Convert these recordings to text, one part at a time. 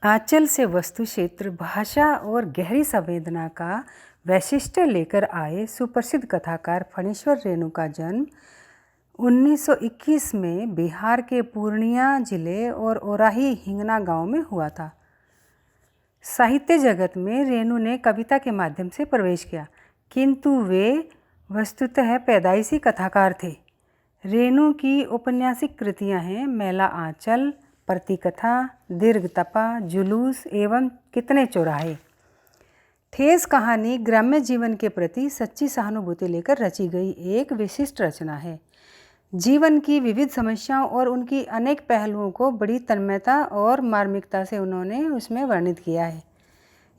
आंचल से वस्तु क्षेत्र, भाषा और गहरी संवेदना का वैशिष्ट्य लेकर आए सुप्रसिद्ध कथाकार फणीश्वर रेणु का जन्म 1921 में बिहार के पूर्णिया जिले और ओराही हिंगना गांव में हुआ था। साहित्य जगत में रेणु ने कविता के माध्यम से प्रवेश किया, किंतु वे वस्तुतः पैदाइशी कथाकार थे। रेणु की औपन्यासिक कृतियां हैं मैला आंचल, प्रतिकथा, दीर्घ तपा, जुलूस एवं कितने चौराहे। ठेस कहानी ग्राम्य जीवन के प्रति सच्ची सहानुभूति लेकर रची गई एक विशिष्ट रचना है। जीवन की विविध समस्याओं और उनकी अनेक पहलुओं को बड़ी तन्मयता और मार्मिकता से उन्होंने उसमें वर्णित किया है।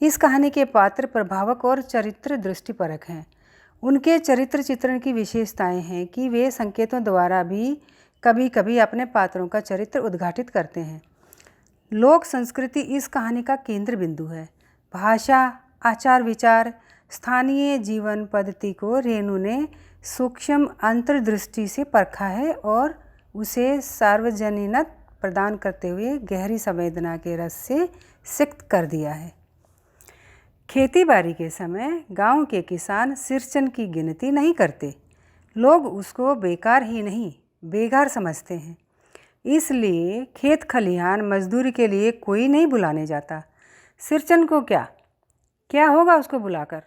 इस कहानी के पात्र प्रभावक और चरित्र दृष्टिपरक हैं। उनके चरित्र चित्रण की विशेषताएं हैं कि वे संकेतों द्वारा भी कभी कभी अपने पात्रों का चरित्र उद्घाटित करते हैं। लोक संस्कृति इस कहानी का केंद्र बिंदु है। भाषा, आचार विचार, स्थानीय जीवन पद्धति को रेणु ने सूक्ष्म अंतर्दृष्टि से परखा है और उसे सार्वजनीनता प्रदान करते हुए गहरी संवेदना के रस से सिक्त कर दिया है। खेती-बाड़ी के समय गांव के किसान सिरचन की गिनती नहीं करते। लोग उसको बेकार ही नहीं, बेघर समझते हैं। इसलिए खेत खलिहान मजदूरी के लिए कोई नहीं बुलाने जाता। सिरचन को क्या होगा उसको बुलाकर?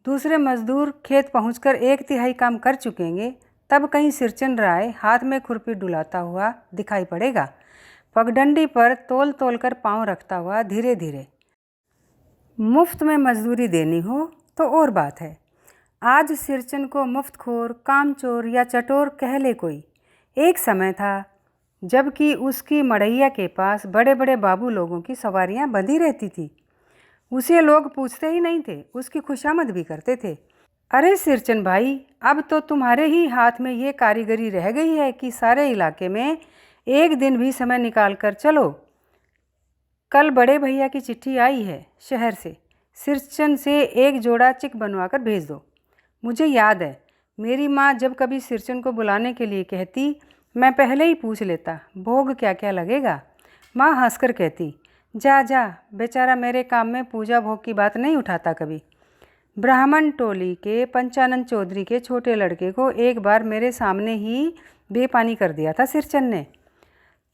दूसरे मजदूर खेत पहुंचकर 1/3 काम कर चुकेंगे, तब कहीं सिरचन राय हाथ में खुरपी डुलाता हुआ दिखाई पड़ेगा, पगडंडी पर तोल तोल कर पाँव रखता हुआ धीरे धीरे। मुफ्त में मजदूरी देनी हो तो और बात है। आज सिरचन को मुफ्तखोर, कामचोर या चटोर कह ले कोई। एक समय था जबकि उसकी मड़ैया के पास बड़े बड़े बाबू लोगों की सवारियां बंधी रहती थी। उसे लोग पूछते ही नहीं थे, उसकी खुशामद भी करते थे। अरे सिरचन भाई, अब तो तुम्हारे ही हाथ में ये कारीगरी रह गई है कि सारे इलाके में एक दिन भी समय निकाल कर चलो। कल बड़े भैया की चिट्ठी आई है शहर से, सिरचन से एक जोड़ा चिक बनवा कर भेज दो। मुझे याद है, मेरी माँ जब कभी सिरचन को बुलाने के लिए कहती, मैं पहले ही पूछ लेता भोग क्या क्या लगेगा। माँ हंसकर कहती, जा जा, बेचारा मेरे काम में पूजा भोग की बात नहीं उठाता कभी। ब्राह्मण टोली के पंचानन चौधरी के छोटे लड़के को एक बार मेरे सामने ही बेपानी कर दिया था सिरचन ने।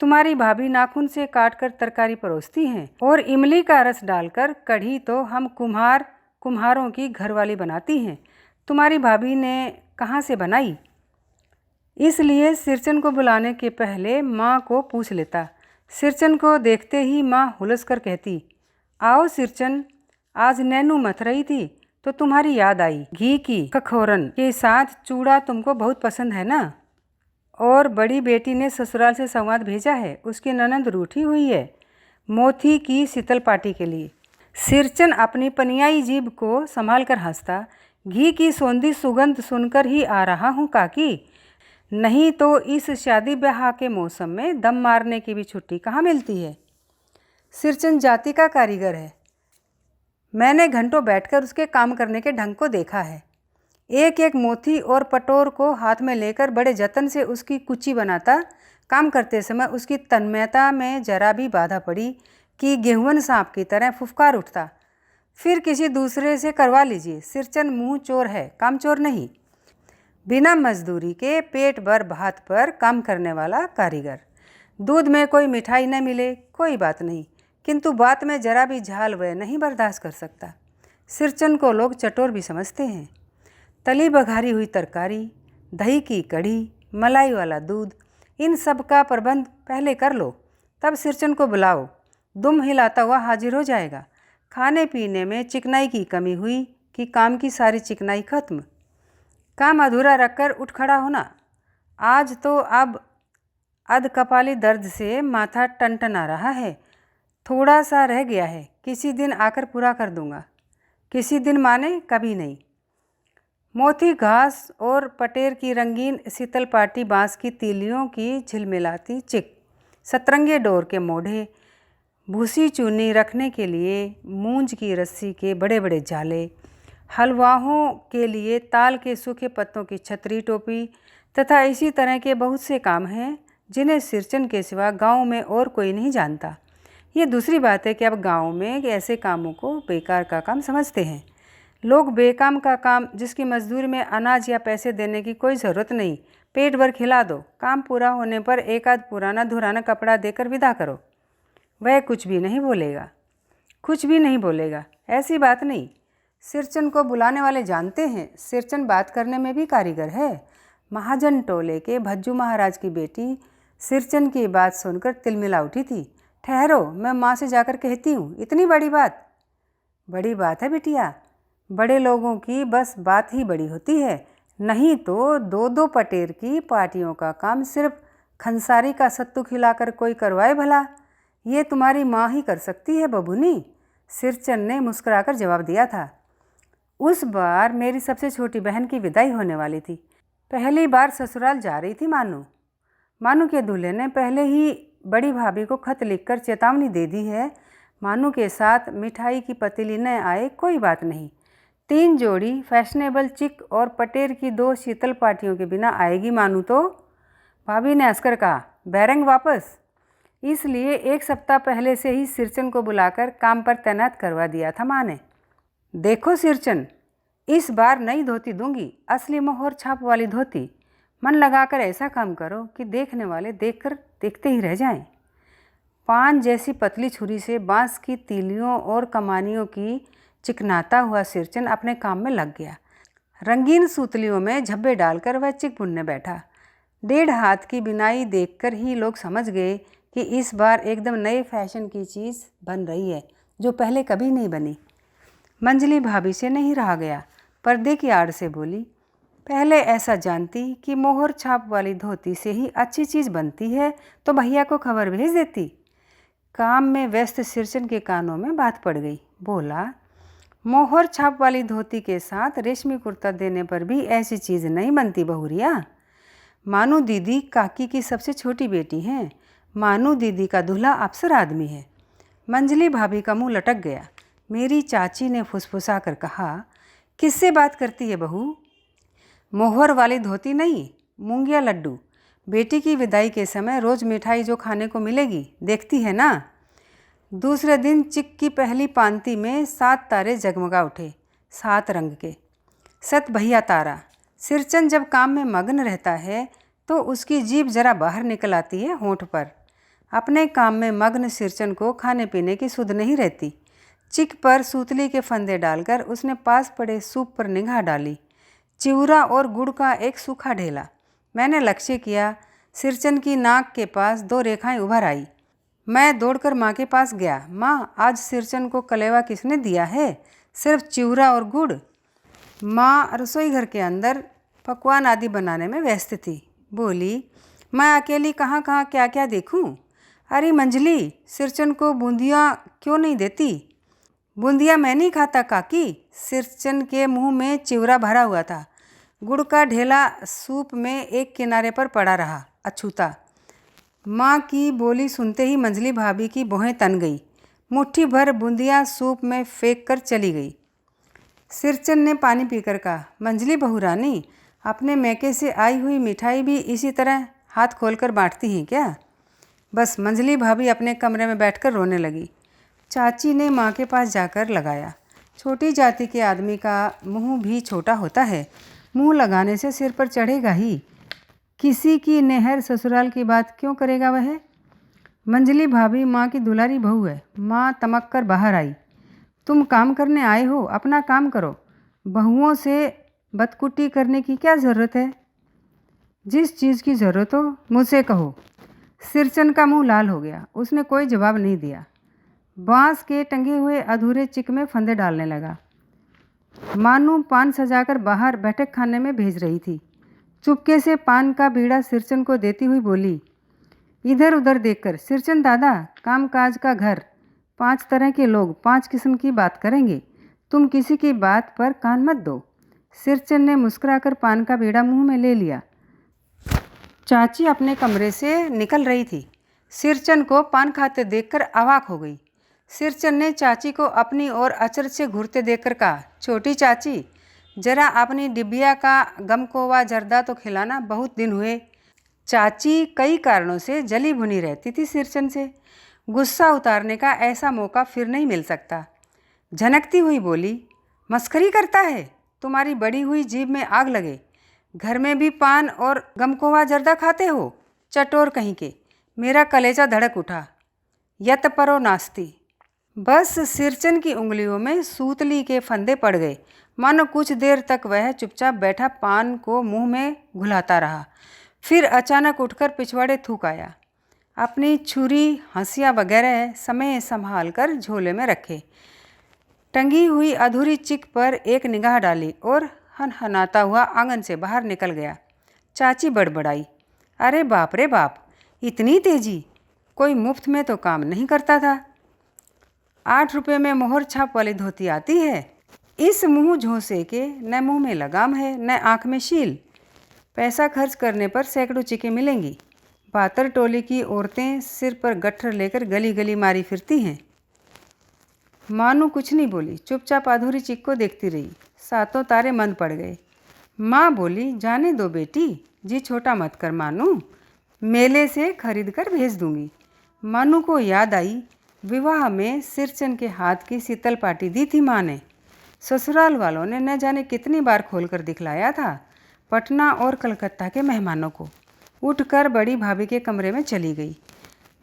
तुम्हारी भाभी नाखून से काटकर तरकारी परोसती हैं और इमली का रस डालकर कढ़ी तो हम कुम्हारों की घरवाली बनाती हैं। तुम्हारी भाभी ने कहाँ से बनाई? इसलिए सिरचन को बुलाने के पहले माँ को पूछ लेता। सिरचन को देखते ही माँ हुलस कर कहती, आओ सिरचन, आज नैनू मथ रही थी तो तुम्हारी याद आई। घी की खखोरन के साथ चूड़ा तुमको बहुत पसंद है ना? और बड़ी बेटी ने ससुराल से संवाद भेजा है, उसकी ननद रूठी हुई है मोती की शीतल पार्टी के लिए। सिरचन अपनी पनियाई जीभ को संभाल कर हंसता, घी की सौंधी सुगंध सुनकर ही आ रहा हूँ काकी, नहीं तो इस शादी ब्याह के मौसम में दम मारने की भी छुट्टी कहाँ मिलती है। सिरचन जाति का कारीगर है। मैंने घंटों बैठकर उसके काम करने के ढंग को देखा है। एक एक मोती और पटोर को हाथ में लेकर बड़े जतन से उसकी कुची बनाता। काम करते समय उसकी तन्मयता में जरा भी बाधा पड़ी कि गेहुअन सांप की तरह फुफकार उठता। फिर किसी दूसरे से करवा लीजिए, सिरचन मुँह चोर है, काम चोर नहीं। बिना मजदूरी के पेट भर भात पर काम करने वाला कारीगर। दूध में कोई मिठाई न मिले कोई बात नहीं, किंतु बात में जरा भी झाल वह नहीं बर्दाश्त कर सकता। सिरचन को लोग चटोर भी समझते हैं। तली बघारी हुई तरकारी, दही की कढ़ी, मलाई वाला दूध, इन सब का प्रबंध पहले कर लो, तब सिरचन को बुलाओ, दुम हिलाता हुआ हाजिर हो जाएगा। खाने पीने में चिकनाई की कमी हुई कि काम की सारी चिकनाई खत्म। काम अधूरा रखकर उठ खड़ा होना। आज तो अब अधकपाली दर्द से माथा टनटना रहा है, थोड़ा सा रह गया है, किसी दिन आकर पूरा कर दूंगा। किसी दिन माने कभी नहीं। मोती घास और पटेर की रंगीन शीतल पाटी, बाँस की तीलियों की झिलमिलाती चिक, सतरंगे डोर के मोढ़े, भूसी चूनी रखने के लिए मूंज की रस्सी के बड़े बड़े जाले, हलवाओं के लिए ताल के सूखे पत्तों की छतरी टोपी तथा इसी तरह के बहुत से काम हैं जिन्हें सिरचन के सिवा गांव में और कोई नहीं जानता। ये दूसरी बात है कि अब गांव में ऐसे कामों को बेकार का काम समझते हैं। लोग बेकाम का काम, जिसकी मजदूरी में अनाज या पैसे देने की कोई ज़रूरत नहीं, पेट भर खिला दो, काम पूरा होने पर एक आध पुराना धुराना कपड़ा देकर विदा करो, वह कुछ भी नहीं बोलेगा, कुछ भी नहीं बोलेगा। ऐसी बात नहीं। सिरचन को बुलाने वाले जानते हैं, सिरचन बात करने में भी कारीगर है। महाजन टोले के भज्जू महाराज की बेटी सिरचन की बात सुनकर तिलमिला उठी थी। ठहरो, मैं माँ से जाकर कहती हूँ। इतनी बड़ी बात? बड़ी बात है बिटिया, बड़े लोगों की बस बात ही बड़ी होती है, नहीं तो दो दो पटेर की पार्टियों का काम सिर्फ खंसारी का सत्तू खिलाकर कोई करवाए भला? ये तुम्हारी माँ ही कर सकती है बबूनी, सिरचन ने मुस्कुराकर जवाब दिया था। उस बार मेरी सबसे छोटी बहन की विदाई होने वाली थी। पहली बार ससुराल जा रही थी मानू। मानू के दूल्हे ने पहले ही बड़ी भाभी को खत लिखकर चेतावनी दे दी है, मानू के साथ मिठाई की पतीली न आए कोई बात नहीं, 3 जोड़ी फैशनेबल चिक और पटेर की 2 शीतल पार्टियों के बिना आएगी मानू तो। भाभी ने हंसकर कहा, बैरंग वापस। इसलिए 1 सप्ताह पहले से ही सिरचन को बुलाकर काम पर तैनात करवा दिया था माँ ने। देखो सिरचन, इस बार नई धोती दूंगी, असली मोहर छाप वाली धोती। मन लगाकर ऐसा काम करो कि देखने वाले देखकर देखते ही रह जाएं। पान जैसी पतली छुरी से बांस की तीलियों और कमानियों की चिकनाता हुआ सिरचन अपने काम में लग गया। रंगीन सूतलियों में झब्बे डालकर वह चिक बुनने बैठा। 1.5 हाथ की बिनाई देखकर ही लोग समझ गए कि इस बार एकदम नए फैशन की चीज़ बन रही है, जो पहले कभी नहीं बनी। मंजली भाभी से नहीं रहा गया, पर्दे की आड़ से बोली, पहले ऐसा जानती कि मोहर छाप वाली धोती से ही अच्छी चीज़ बनती है तो भैया को खबर भेज देती। काम में व्यस्त सिरचन के कानों में बात पड़ गई। बोला, मोहर छाप वाली धोती के साथ रेशमी कुर्ता देने पर भी ऐसी चीज़ नहीं बनती बहुरिया। मानू दीदी काकी की सबसे छोटी बेटी हैं। मानू दीदी का दूल्हा अफसर आदमी है। मंजली भाभी का मुंह लटक गया। मेरी चाची ने फुसफुसा कर कहा, किससे बात करती है बहू? मोहर वाली धोती नहीं, मूंगिया लड्डू। बेटी की विदाई के समय रोज़ मिठाई जो खाने को मिलेगी, देखती है ना। दूसरे दिन चिक की पहली पांति में 7 तारे जगमगा उठे, 7 रंग के। 7 भैया तारा। सिरचन जब काम में मग्न रहता है तो उसकी जीभ जरा बाहर निकल आती है होंठ पर। अपने काम में मग्न सिरचन को खाने पीने की सुध नहीं रहती। चिक पर सूतली के फंदे डालकर उसने पास पड़े सूप पर निगाह डाली। चिवरा और गुड़ का एक सूखा ढेला। मैंने लक्ष्य किया, सिरचन की नाक के पास 2 रेखाएं उभर आई। मैं दौड़कर माँ के पास गया। माँ, आज सिरचन को कलेवा किसने दिया है? सिर्फ चिवरा और गुड़। माँ रसोई घर के अंदर पकवान आदि बनाने में व्यस्त थी। बोली, मैं अकेली कहाँ कहाँ क्या क्या देखूँ? अरे मंजली, सिरचन को बूंदियाँ क्यों नहीं देती? बूंदिया मैं नहीं खाता काकी। सिरचन के मुंह में चिवरा भरा हुआ था। गुड़ का ढेला सूप में एक किनारे पर पड़ा रहा, अछूता। माँ की बोली सुनते ही मंजली भाभी की भौहें तन गई। मुट्ठी भर बूंदियाँ सूप में फेंक कर चली गई। सिरचन ने पानी पीकर कहा, मंजली बहुरानी, अपने मैके से आई हुई मिठाई भी इसी तरह हाथ खोलकर बांटती हैं क्या? बस मंजली भाभी अपने कमरे में बैठकर रोने लगी। चाची ने माँ के पास जाकर लगाया। छोटी जाति के आदमी का मुंह भी छोटा होता है, मुंह लगाने से सिर पर चढ़ेगा ही। किसी की नेहर ससुराल की बात क्यों करेगा वह? मंजली भाभी माँ की दुलारी बहू है। माँ तमक कर बाहर आई। तुम काम करने आए हो, अपना काम करो, बहुओं से बदकुटी करने की क्या ज़रूरत है? जिस चीज़ की ज़रूरत हो मुझसे कहो। सिरचन का मुंह लाल हो गया। उसने कोई जवाब नहीं दिया। बांस के टंगे हुए अधूरे चिक में फंदे डालने लगा। मानू पान सजाकर बाहर बैठक खाने में भेज रही थी। चुपके से पान का बीड़ा सिरचन को देती हुई बोली, इधर उधर देखकर, सिरचन दादा, काम काज का घर, 5 तरह के लोग 5 किस्म की बात करेंगे, तुम किसी की बात पर कान मत दो। सिरचन ने मुस्कुराकर पान का बीड़ा मुंह में ले लिया। चाची अपने कमरे से निकल रही थी। सिरचन को पान खाते देखकर अवाक हो गई। सिरचन ने चाची को अपनी ओर अचरज से घूरते देखकर कहा, छोटी चाची, जरा अपनी डिबिया का गमकोवा जर्दा तो खिलाना, बहुत दिन हुए। चाची कई कारणों से जली भुनी रहती थी सिरचन से। गुस्सा उतारने का ऐसा मौका फिर नहीं मिल सकता। झनकती हुई बोली, मस्करी करता है, तुम्हारी बड़ी हुई जीभ में आग लगे। घर में भी पान और गमकोवा जर्दा खाते हो, चटोर कहीं के। मेरा कलेजा धड़क उठा। यत परो नास्ती। बस सिरचन की उंगलियों में सूतली के फंदे पड़ गए। मानो कुछ देर तक वह चुपचाप बैठा पान को मुंह में घुलाता रहा। फिर अचानक उठकर पिछवाड़े थूक आया। अपनी छुरी, हंसिया वगैरह समय संभाल कर झोले में रखे। टंगी हुई अधूरी चिक पर एक निगाह डाली और हनहनाता हुआ आंगन से बाहर निकल गया। चाची बड़बड़ाई, अरे बाप रे बाप, इतनी तेजी! कोई मुफ्त में तो काम नहीं करता था। 8 रुपये में मोहर छाप वाली धोती आती है। इस मुंह झोंसे के न मुंह में लगाम है न आँख में शील। पैसा खर्च करने पर सैकड़ों चिकें मिलेंगी। बातर टोली की औरतें सिर पर गट्ठर लेकर गली गली मारी फिरती हैं। मानू कुछ नहीं बोली, चुपचाप अधूरी चिक को देखती रही। सातों तारे मंद पड़ गए। माँ बोली, जाने दो बेटी, जी छोटा मत कर मानू, मेले से खरीद कर भेज दूंगी। मानू को याद आई, विवाह में सिरचन के हाथ की शीतल पाटी दी थी माँ ने। ससुराल वालों ने न जाने कितनी बार खोलकर दिखलाया था पटना और कलकत्ता के मेहमानों को। उठकर बड़ी भाभी के कमरे में चली गई।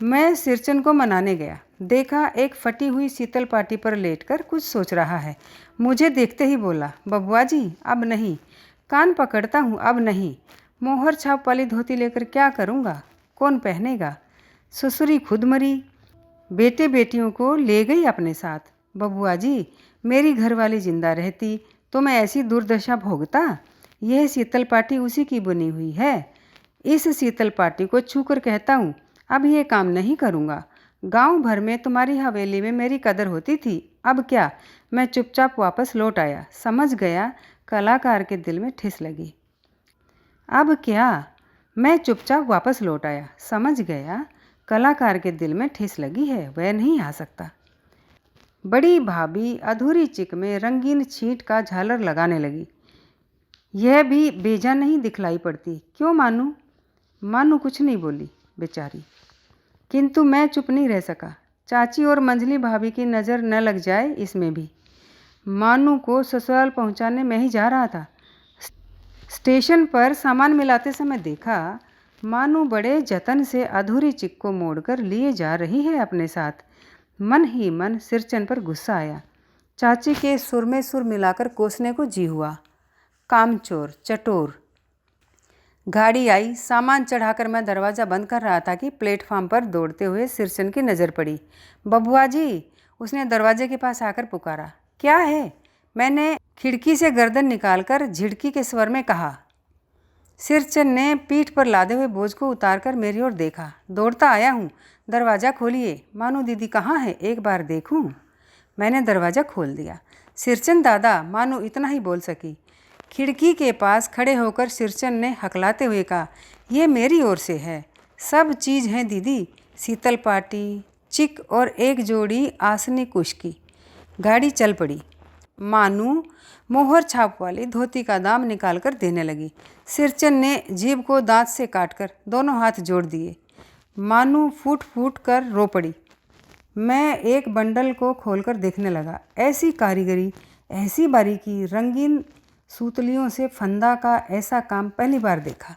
मैं सिरचन को मनाने गया। देखा एक फटी हुई शीतल पाटी पर लेटकर कुछ सोच रहा है। मुझे देखते ही बोला, बबुआ जी अब नहीं। कान पकड़ता हूँ, अब नहीं। मोहर छाप वाली धोती लेकर क्या करूँगा? कौन पहनेगा? ससुरी खुद मरी, बेटे बेटियों को ले गई अपने साथ। बबुआ जी, मेरी घरवाली जिंदा रहती तो मैं ऐसी दुर्दशा भोगता? यह शीतल पाटी उसी की बुनी हुई है। इस शीतल पाटी को छूकर कहता हूँ, अब ये काम नहीं करूँगा। गांव भर में तुम्हारी हवेली में मेरी कदर होती थी, अब क्या? मैं चुपचाप वापस लौट आया। समझ गया, कलाकार के दिल में ठेस लगी। अब क्या? मैं चुपचाप वापस लौट आया। समझ गया, कलाकार के दिल में ठेस लगी है, वह नहीं आ सकता। बड़ी भाभी अधूरी चिक में रंगीन छींट का झालर लगाने लगी। यह भी बेजा नहीं दिखलाई पड़ती, क्यों मानू? मानू कुछ नहीं बोली बेचारी। किंतु मैं चुप नहीं रह सका। चाची और मंझली भाभी की नज़र न लग जाए इसमें भी। मानू को ससुराल पहुंचाने में ही जा रहा था। स्टेशन पर सामान मिलाते समय देखा, मानू बड़े जतन से अधूरी चिक को मोड़कर लिए जा रही है अपने साथ। मन ही मन सिरचन पर गुस्सा आया। चाची के सुर में सुर मिलाकर कोसने को जी हुआ। कामचोर, चटोर। गाड़ी आई। सामान चढ़ाकर मैं दरवाज़ा बंद कर रहा था कि प्लेटफार्म पर दौड़ते हुए सिरचन की नज़र पड़ी। बबुआ जी, उसने दरवाजे के पास आकर पुकारा। क्या है? मैंने खिड़की से गर्दन निकालकर झिड़की के स्वर में कहा। सिरचन ने पीठ पर लादे हुए बोझ को उतारकर मेरी ओर देखा। दौड़ता आया हूँ, दरवाज़ा खोलिए। मानू दीदी कहाँ है, एक बार देखूँ? मैंने दरवाज़ा खोल दिया। सिरचन दादा, मानू इतना ही बोल सकी। खिड़की के पास खड़े होकर सिरचन ने हकलाते हुए कहा, ये मेरी ओर से है। सब चीज़ है दीदी, शीतल पाटी, चिक और एक जोड़ी आसनी कुश की। गाड़ी चल पड़ी। मानू मोहर छाप वाली धोती का दाम निकालकर देने लगी। सिरचन ने जीभ को दांत से काटकर दोनों हाथ जोड़ दिए। मानू फूट फूट कर रो पड़ी। मैं एक बंडल को खोलकर देखने लगा। ऐसी कारीगरी, ऐसी बारीकी, रंगीन सूतलियों से फंदा का ऐसा काम पहली बार देखा।